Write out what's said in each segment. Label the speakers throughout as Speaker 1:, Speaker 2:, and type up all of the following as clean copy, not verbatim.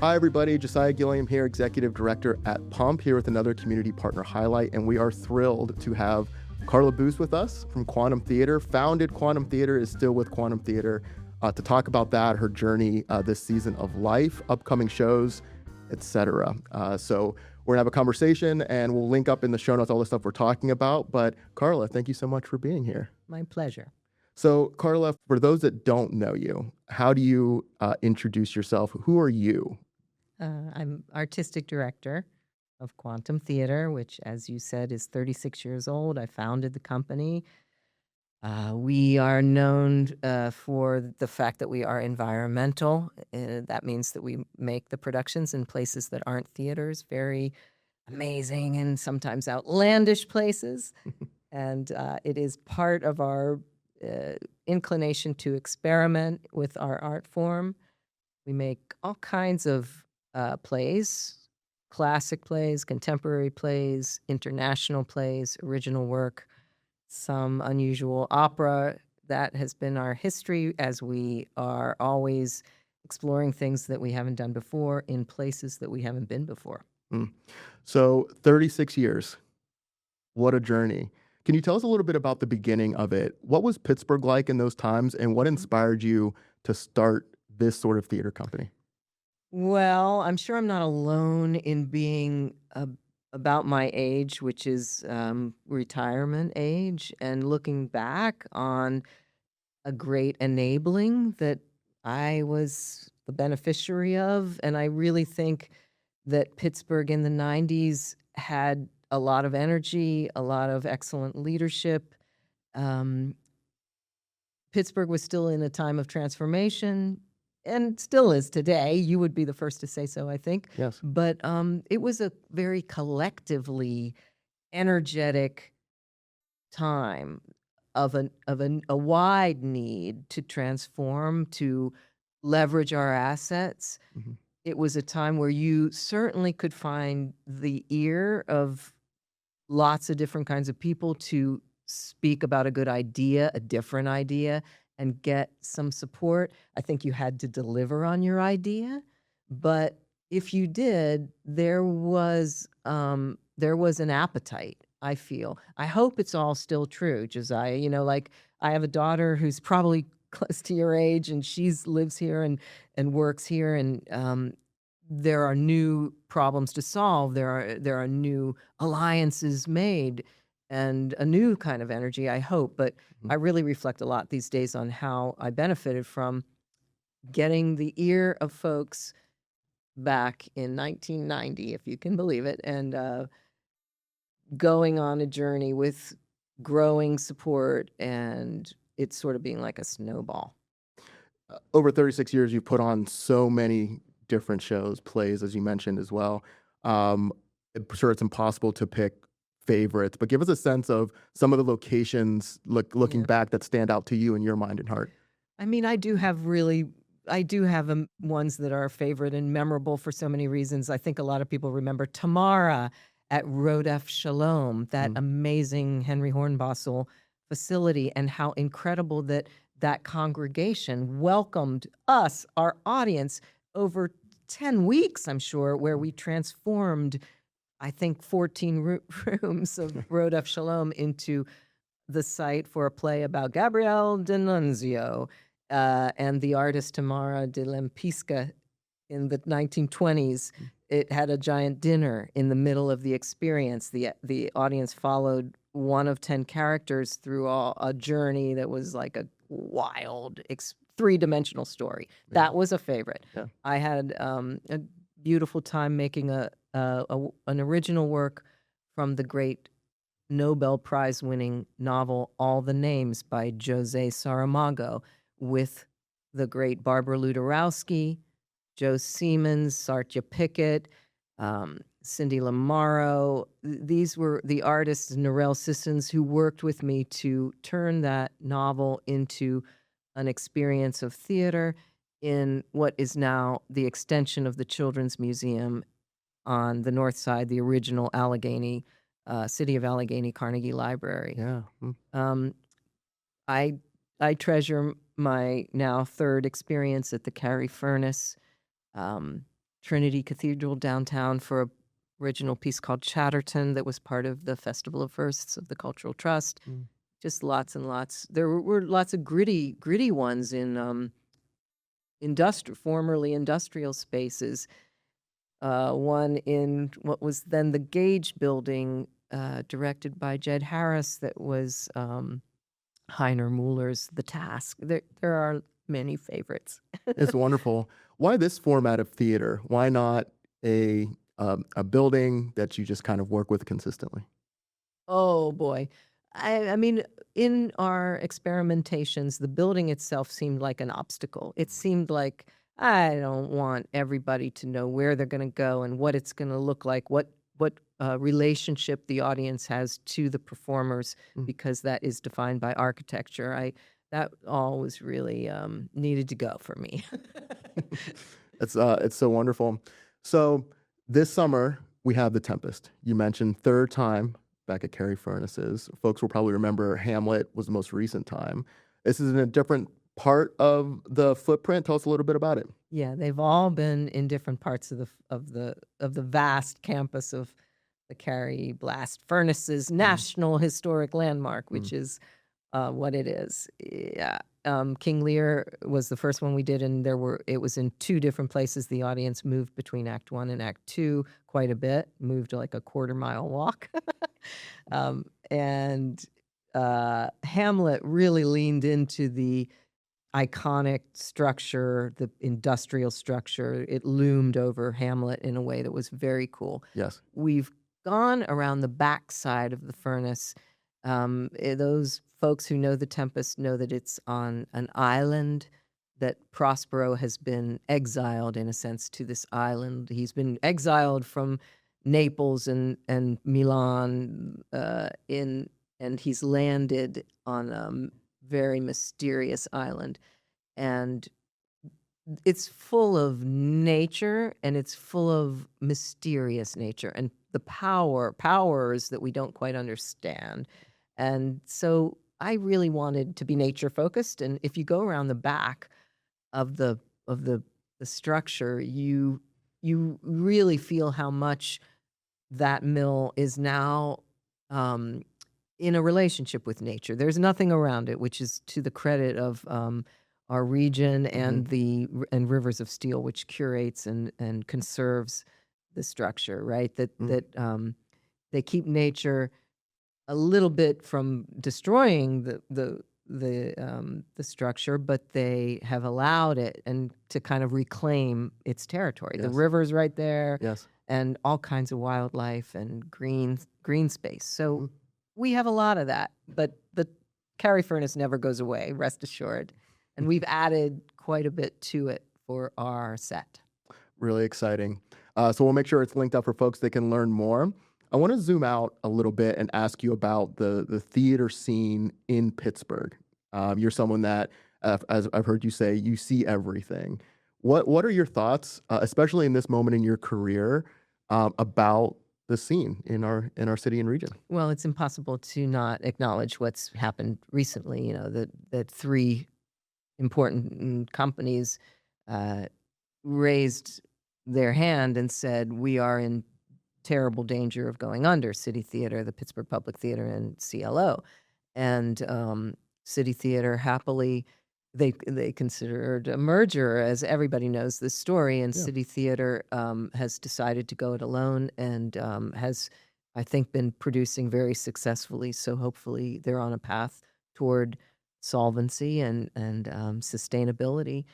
Speaker 1: Hi, everybody. Josiah Gilliam here, Executive Director at Pump, here with another Community Partner Highlight. And we are thrilled to have Karla Boos with us from Quantum Theater. Founded Quantum Theater, is still with Quantum Theater, to talk about that, her journey this season of life, upcoming shows, etc. So we're going to have a conversation, and we'll link up in the show notes all the stuff we're talking about. But Karla, thank you so much for being here.
Speaker 2: My pleasure.
Speaker 1: So, Karla, for those that don't know you, how do you introduce yourself? Who are you?
Speaker 2: I'm artistic director of Quantum Theater, which, as you said, is 36 years old. I founded the company. We are known for the fact that we are environmental. That means that we make the productions in places that aren't theaters, very amazing and sometimes outlandish places. And it is part of our inclination to experiment with our art form. We make all kinds of plays, classic plays, contemporary plays, international plays, original work, some unusual opera. That has been our history, as we are always exploring things that we haven't done before in places that we haven't been before.
Speaker 1: So 36 years, what a journey. Can you tell us a little bit about the beginning of it? What was Pittsburgh like in those times, and what inspired you to start this sort of theater company?
Speaker 2: Well, I'm sure I'm not alone in being about my age, which is retirement age, and looking back on a great enabling that I was the beneficiary of. And I really think that Pittsburgh in the 90s had a lot of energy, a lot of excellent leadership. Um, Pittsburgh was still in a time of transformation and still is today. You would be the first to say so, I think.
Speaker 1: Yes.
Speaker 2: But it was a very collectively energetic time of a wide need to transform, to leverage our assets.
Speaker 1: Hmm.
Speaker 2: It was a time where you certainly could find the ear of lots of different kinds of people to speak about a good idea, a different idea, and get some support. I think you had to deliver on your idea, but if you did, there was an appetite, I feel. I hope it's all still true, Josiah. You know, like, I have a daughter who's probably close to your age, and she's lives here and works here, and there are new problems to solve. There are new alliances made and a new kind of energy, I hope. But
Speaker 1: Mhm.
Speaker 2: I really reflect a lot these days on how I benefited from getting the ear of folks back in 1990, if you can believe it, and going on a journey with growing support, and it's sort of being like a snowball.
Speaker 1: Over 36 years, you've put on so many different shows, plays, as you mentioned as well. I'm sure it's impossible to pick favorites, but give us a sense of some of the locations, looking
Speaker 2: Yeah.
Speaker 1: back, that stand out to you in your mind and heart.
Speaker 2: I mean, I do have ones that are favorite and memorable for so many reasons. I think a lot of people remember Tamara at Rodef Shalom, that
Speaker 1: Mm.
Speaker 2: amazing Henry Hornbostel facility, and how incredible that that congregation welcomed us, our audience, over 10 weeks, I'm sure, where we transformed, I think, 14 rooms of Rodef Shalom into the site for a play about Gabriele D'Annunzio and the artist Tamara de Lempisca in the 1920s.
Speaker 1: Mm.
Speaker 2: It had a giant dinner in the middle of the experience. The audience followed one of 10 characters through a journey that was like a wild, three-dimensional story.
Speaker 1: Yeah.
Speaker 2: That was a favorite.
Speaker 1: Yeah.
Speaker 2: I had a beautiful time making an original work from the great Nobel Prize-winning novel All the Names by José Saramago, with the great Barbara Luderowski, Joe Siemens, Sartya Pickett, Cindy Lamaro. These were the artists, Narelle Sissons, who worked with me to turn that novel into an experience of theater in what is now the extension of the Children's Museum on the north side, the original Allegheny, City of Allegheny Carnegie Library.
Speaker 1: Yeah. Mm.
Speaker 2: Um, I I treasure my now third experience at the Carey Furnace, um, Trinity Cathedral downtown for a original piece called Chatterton that was part of the Festival of Firsts of the Cultural Trust.
Speaker 1: Mm.
Speaker 2: Just lots and lots. There were lots of gritty ones in formerly industrial spaces. One in what was then the Gage Building, directed by Jed Harris, that was Heiner Muller's The Task. There are many favorites.
Speaker 1: It's wonderful. Why this format of theater? Why not a building that you just kind of work with consistently?
Speaker 2: Oh boy. I mean, in our experimentations, the building itself seemed like an obstacle. It seemed like I don't want everybody to know where they're going to go and what it's going to look like, what relationship the audience has to the performers,
Speaker 1: Mm.
Speaker 2: because that is defined by architecture. That all was really needed to go for me.
Speaker 1: It's so wonderful. So this summer we have the Tempest. You mentioned third time back at Carrie Furness's. Folks will probably remember Hamlet was the most recent time. This is in a different part of the footprint. Tell us a little bit about it.
Speaker 2: Yeah, they've all been in different parts of the vast campus of the Carrie Blast Furnaces National Historic Landmark, which is what it is. Yeah. King Lear was the first one we did, and it was in two different places. The audience moved between Act 1 and Act 2 quite a bit, moved like a quarter-mile walk. And Hamlet really leaned into the iconic structure, the industrial structure. It loomed over Hamlet in a way that was very cool.
Speaker 1: Yes.
Speaker 2: We've gone around the back side of the furnace. Those folks who know the Tempest know that it's on an island, that Prospero has been exiled, in a sense, to this island. He's been exiled from Naples and Milan, and he's landed on a very mysterious island. And it's full of nature, and it's full of mysterious nature and the powers that we don't quite understand. And so I really wanted to be nature focused. And if you go around the back of the structure, you really feel how much that mill is now in a relationship with nature. There's nothing around it, which is to the credit of our region and and Rivers of Steel, which curates and conserves the structure. Right, that they keep nature a little bit from destroying the structure, but they have allowed it and to kind of reclaim its territory.
Speaker 1: Yes.
Speaker 2: The river's right there.
Speaker 1: Yes.
Speaker 2: And all kinds of wildlife and green space. So we have a lot of that, but the Carrie Furnace never goes away, rest assured. And we've added quite a bit to it for our set.
Speaker 1: Really exciting. So we'll make sure it's linked up for folks that can learn more. I want to zoom out a little bit and ask you about the theater scene in Pittsburgh. You're someone that, as I've heard you say, you see everything. What are your thoughts, especially in this moment in your career, about the scene in our city and region?
Speaker 2: Well, it's impossible to not acknowledge what's happened recently. You know, that three important companies raised their hand and said, we are in terrible danger of going under: City Theater, the Pittsburgh Public Theater, and CLO. And City Theater happily, they considered a merger, as everybody knows this story, and City Theater has decided to go it alone and has, I think, been producing very successfully. So hopefully they're on a path toward solvency and sustainability,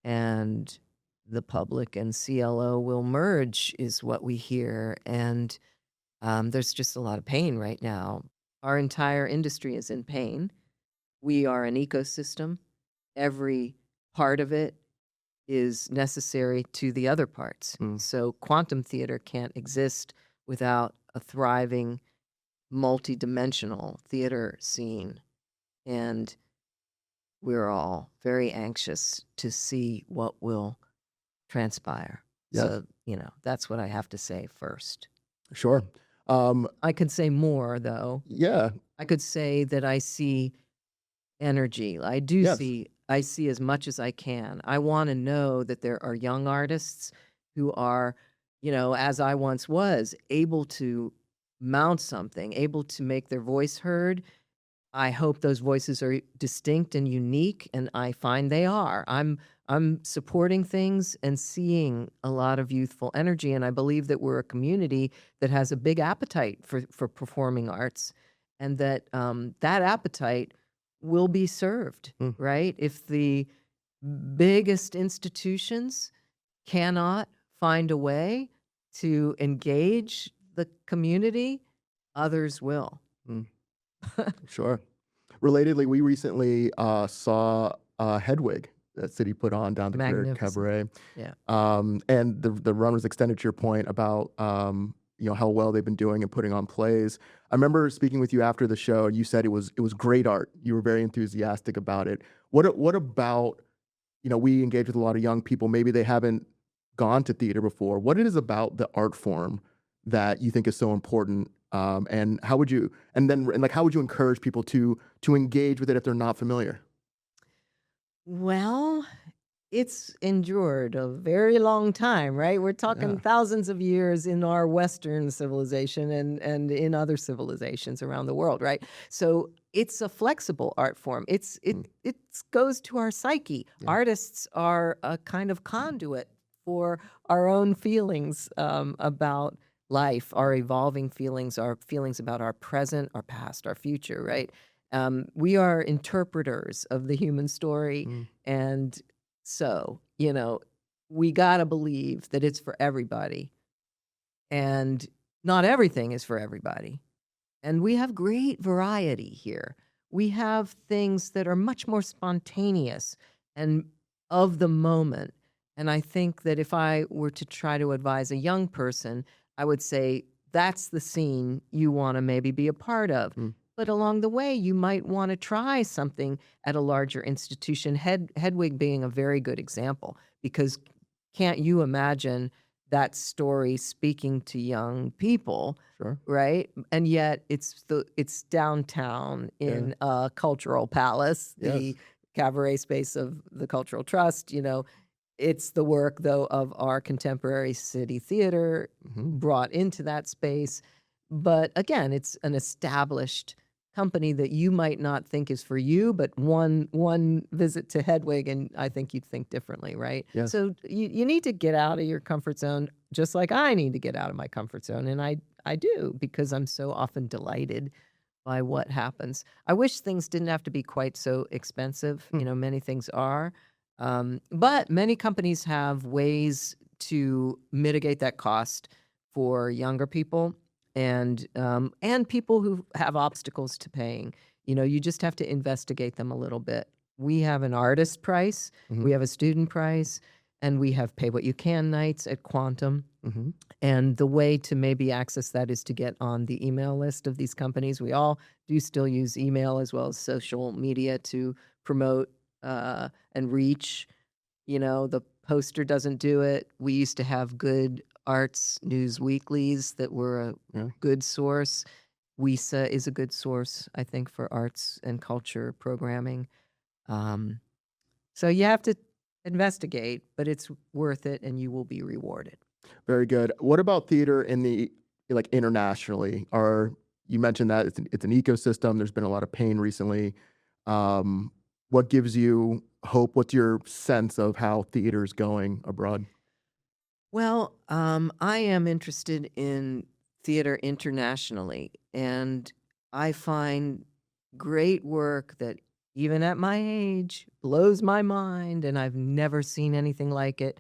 Speaker 2: and the public and CLO will merge, is what we hear. And there's just a lot of pain right now. Our entire industry is in pain. We are an ecosystem. Every part of it is necessary to the other parts. So quantum theater can't exist without a thriving, multidimensional theater scene. And we're all very anxious to see what will transpire.
Speaker 1: Yes.
Speaker 2: So, that's what I have to say first.
Speaker 1: Sure.
Speaker 2: I could say more, though.
Speaker 1: Yeah.
Speaker 2: I could say that I see energy. I do see as much as I can. I want to know that there are young artists who are, as I once was, able to mount something, able to make their voice heard. I hope those voices are distinct and unique, and I find they are. I'm supporting things and seeing a lot of youthful energy, and I believe that we're a community that has a big appetite for performing arts, and that that appetite will be served,
Speaker 1: Mm.
Speaker 2: right? If the biggest institutions cannot find a way to engage the community, others will.
Speaker 1: Mm. Sure. Relatedly, we recently saw Hedwig that City put on down at the Fair
Speaker 2: Magnificent.
Speaker 1: Cabaret.
Speaker 2: Yeah.
Speaker 1: And the run was extended to your point about how well they've been doing and putting on plays. I remember speaking with you after the show, and you said it was great art. You were very enthusiastic about it. What about we engage with a lot of young people. Maybe they haven't gone to theater before. What it is about the art form that you think is so important, and how would you how would you encourage people to engage with it if they're not familiar?
Speaker 2: Well, it's endured a very long time, right? We're talking
Speaker 1: Yeah.
Speaker 2: thousands of years in our Western civilization and in other civilizations around the world, right? So it's a flexible art form. It goes to our psyche.
Speaker 1: Yeah.
Speaker 2: Artists are a kind of conduit for our own feelings about life, our evolving feelings, our feelings about our present, our past, our future, right? We are interpreters of the human story,
Speaker 1: Mm.
Speaker 2: and so, we got to believe that it's for everybody. And not everything is for everybody. And we have great variety here. We have things that are much more spontaneous and of the moment. And I think that if I were to try to advise a young person, I would say that's the scene you want to maybe be a part of.
Speaker 1: Mm.
Speaker 2: But along the way, you might want to try something at a larger institution, Hedwig being a very good example, because can't you imagine that story speaking to young people?
Speaker 1: Sure.
Speaker 2: Right? And yet it's downtown
Speaker 1: Yeah.
Speaker 2: in a cultural palace,
Speaker 1: Yes.
Speaker 2: the cabaret space of the Cultural Trust. It's the work, though, of our contemporary city theater
Speaker 1: Mhm.
Speaker 2: brought into that space. But again, it's an established company that you might not think is for you, but one visit to Hedwig, and I think you'd think differently, right?
Speaker 1: Yes.
Speaker 2: So you need to get out of your comfort zone, just like I need to get out of my comfort zone. And I do, because I'm so often delighted by what happens. I wish things didn't have to be quite so expensive.
Speaker 1: Hmm.
Speaker 2: Many things are. But many companies have ways to mitigate that cost for younger people and people who have obstacles to paying. You just have to investigate them a little bit. We have an artist price,
Speaker 1: Mhm.
Speaker 2: we have a student price, and we have pay what you can nights at Quantum.
Speaker 1: Mhm.
Speaker 2: And the way to maybe access that is to get on the email list of these companies. We all do still use email as well as social media to promote and reach. The poster doesn't do it. We used to have good arts news weeklies that were a
Speaker 1: Yeah.
Speaker 2: good source. WISA is a good source, I think, for arts and culture programming. Um, so you have to investigate, but it's worth it and you will be rewarded.
Speaker 1: Very good. What about theater in the internationally? You mentioned that it's an ecosystem. There's been a lot of pain recently. What gives you hope? What's your sense of how theater is going abroad?
Speaker 2: Well, I am interested in theater internationally, and I find great work that, even at my age, blows my mind, and I've never seen anything like it.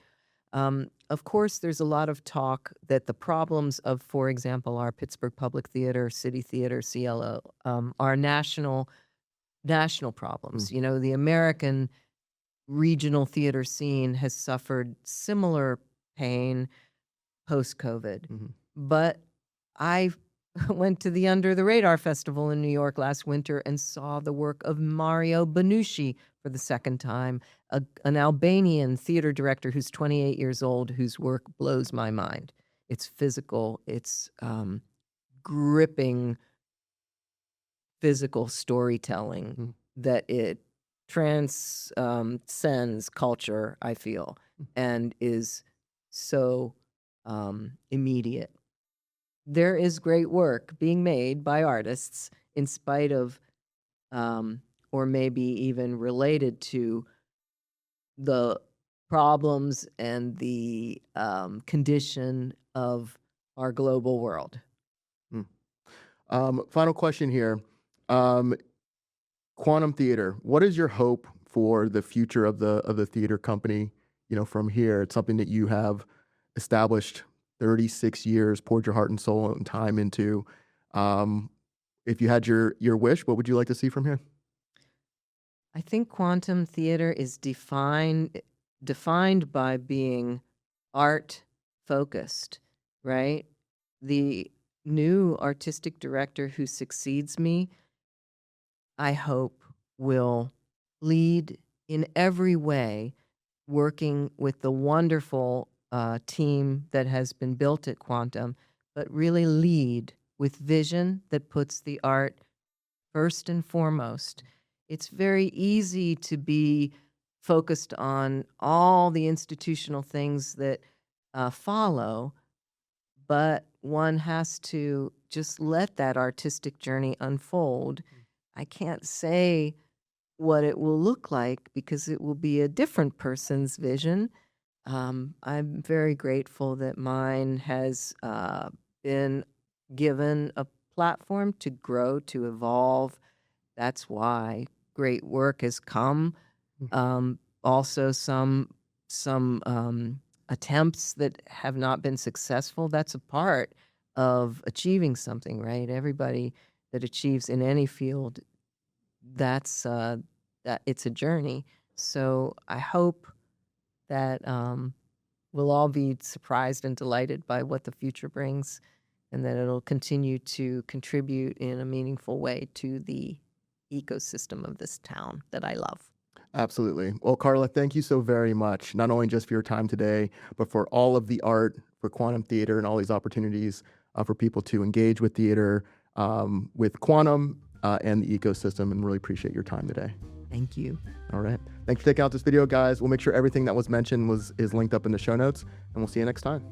Speaker 2: Of course, there's a lot of talk that the problems of, for example, our Pittsburgh Public Theater, City Theater, CLO, are national problems.
Speaker 1: Mm.
Speaker 2: The American regional theater scene has suffered similar pain post-COVID.
Speaker 1: Mhm.
Speaker 2: But I went to the Under the Radar Festival in New York last winter and saw the work of Mario Benucci for the second time, an Albanian theater director who's 28 years old, whose work blows my mind. It's physical, it's gripping physical storytelling
Speaker 1: Mm.
Speaker 2: that it transcends culture, I feel, and is so immediate. There is great work being made by artists in spite of, or maybe even related to, the problems and the condition of our global world.
Speaker 1: Final question here. Quantum Theater, what is your hope for the future of the theater company, from here? It's something that you have established 36 years, poured your heart and soul and time into. If you had your wish, what would you like to see from here?
Speaker 2: I think quantum theater is defined by being art focused, right? The new artistic director who succeeds me, I hope, will lead in every way, working with the wonderful team that has been built at Quantum, but really lead with vision that puts the art first and foremost. It's very easy to be focused on all the institutional things that follow, but one has to just let that artistic journey unfold. I can't say what it will look like because it will be a different person's vision. I'm very grateful that mine has been given a platform to grow, to evolve. That's why great work has come. Also, some attempts that have not been successful. That's a part of achieving something, right? Everybody that achieves in any field, that's that it's a journey. So I hope that we'll all be surprised and delighted by what the future brings, and that it'll continue to contribute in a meaningful way to the ecosystem of this town that I love.
Speaker 1: Absolutely. Well, Karla, thank you so very much, not only just for your time today, but for all of the art for Quantum Theater and all these opportunities for people to engage with theater, with Quantum and the ecosystem, and really appreciate your time today.
Speaker 2: Thank you.
Speaker 1: All right. Thanks for checking out this video, guys. We'll make sure everything that was mentioned is linked up in the show notes, and we'll see you next time.